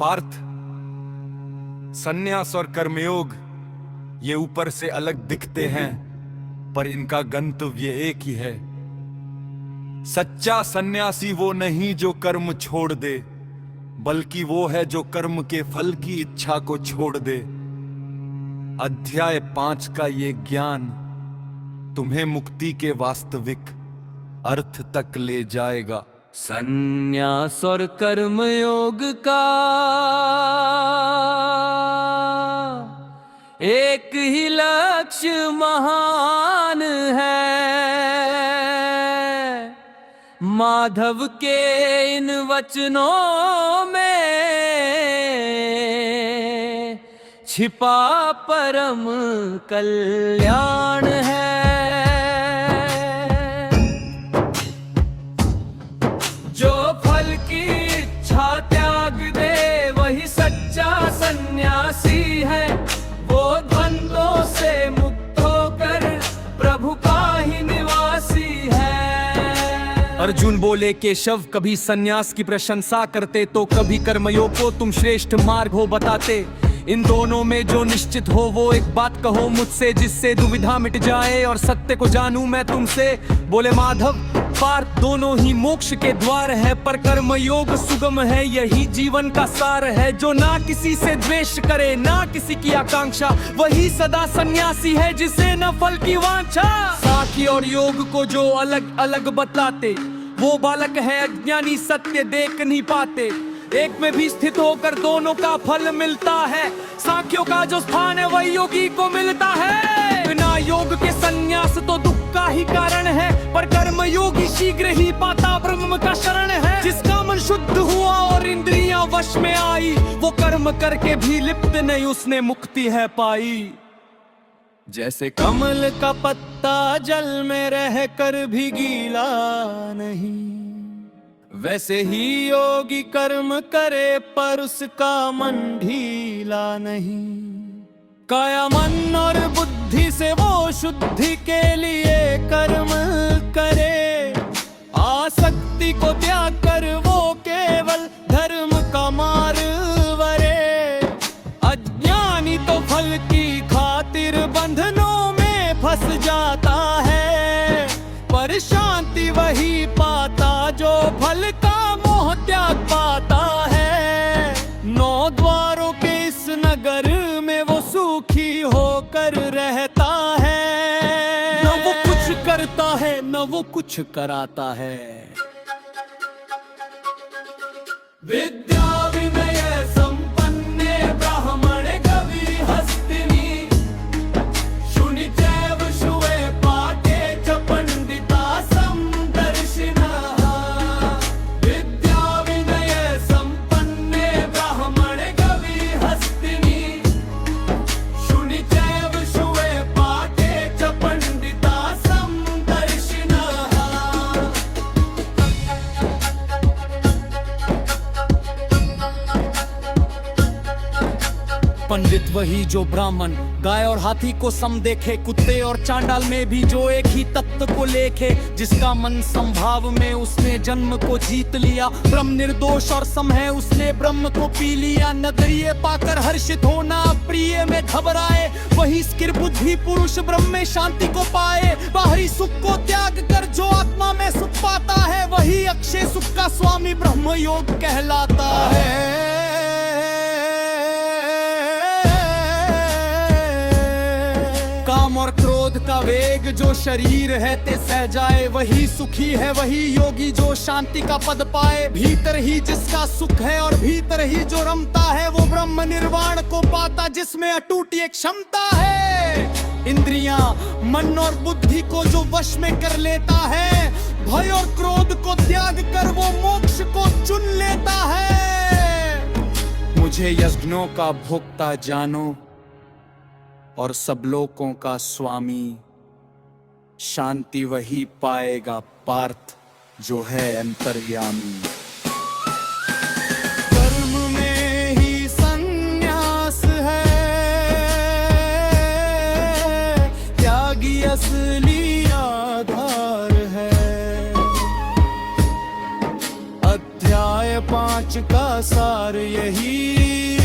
पार्थ, सन्यास और कर्मयोग ये ऊपर से अलग दिखते हैं, पर इनका गंतव्य एक ही है। सच्चा सन्यासी वो नहीं जो कर्म छोड़ दे, बल्कि वो है जो कर्म के फल की इच्छा को छोड़ दे। अध्याय 5 का ये ज्ञान तुम्हें मुक्ति के वास्तविक अर्थ तक ले जाएगा। संन्यास और कर्मयोग का एक ही लक्ष्य महान है। माधव के इन वचनों में छिपा परम कल्याण है। जो फल की इच्छा त्याग दे वही सच्चा सन्यासी है। वो द्वंद्वों से मुक्त होकर प्रभु का ही निवासी है। अर्जुन बोले, केशव कभी सन्यास की प्रशंसा करते तो कभी कर्मयोग को तुम श्रेष्ठ मार्ग हो बताते। इन दोनों में जो निश्चित हो वो एक बात कहो मुझसे, जिससे दुविधा मिट जाए और सत्य को जानूं मैं तुमसे। बोले माधव, पार्थ दोनों ही मोक्ष के द्वार है, पर कर्मयोग सुगम है, यही जीवन का सार है। जो ना किसी से द्वेष करे ना किसी की आकांक्षा, वही सदा सन्यासी है जिसे न फल की वांछा। सांख्य और योग को जो अलग अलग बतलाते, वो बालक है अज्ञानी, सत्य देख नहीं पाते। एक में भी स्थित होकर दोनों का फल मिलता है। सांख्यों का जो स्थान है वही योगी को मिलता है। बिना योग के सन्यास तो दुख का ही कारण है, पर कर्म योगी शीघ्र ही पाता ब्रह्म का शरण है। जिसका मन शुद्ध हुआ और इंद्रियां वश में आई, वो कर्म करके भी लिप्त नहीं उसने मुक्ति है पाई। जैसे कमल का पत्ता जल में रह कर भी गीला नहीं, वैसे ही योगी कर्म करे पर उसका मन ढीला नहीं। काया मन और बुद्धि से वो शुद्धि के लिए कर्म करे। आसक्ति को त्याग कर वो केवल धर्म का मार्ग वरे। अज्ञानी तो फल की खातिर बंधनों में फंस जाता है, पर शांति वही पाता जो फल का मोह त्याग पाता है। 9 द्वारों के इस नगर में वो सुखी होकर रहता है। न वो कुछ करता है न वो कुछ कराता है। विद्या विनय संपन्ने ब्राह्मण कवि हस्तिनी, शुनि चैव शुवे पाठे च पंडिता समदर्शिनः। विद्या विनय संपन्ने ब्राह्मण कवि हस्तिनी, शुनि चैव शुवे पाठे च पंडिता समदर्शिनः। पंडित वही जो ब्राह्मण गाय और हाथी को सम देखे, कुत्ते और चांडाल में भी जो एक ही तत्व को लेखे। जिसका मन संभाव में उसने जन्म को जीत लिया, ब्रह्म निर्दोष और सम है उसने ब्रह्म को पी लिया। नगरीय पाकर हर्षित होना प्रिय में घबराए, वही स्थिर बुद्धि पुरुष ब्रह्म में शांति को पाए। बाहरी सुख को त्याग कर जो आत्मा में सुख पाता है, वही अक्षय सुख का स्वामी ब्रह्म योग कहलाता है। काम और क्रोध का वेग जो शरीर है ते सह जाए, वही सुखी है वही योगी जो शांति का पद पाए। भीतर ही जिसका सुख है और भीतर ही जो रमता है, वो ब्रह्म निर्वाण को पाता जिसमें अटूट एक क्षमता है। इंद्रियां मन और बुद्धि को जो वश में कर लेता है, भय और क्रोध को त्याग कर वो मोक्ष को चुन लेता है। मुझे यज्ञों का भोक्ता जानो और सब लोकों का स्वामी, शांति वही पाएगा पार्थ जो है अंतर्यामी। कर्म में ही संन्यास है, त्यागी असली आधार है। अध्याय पांच का सार यही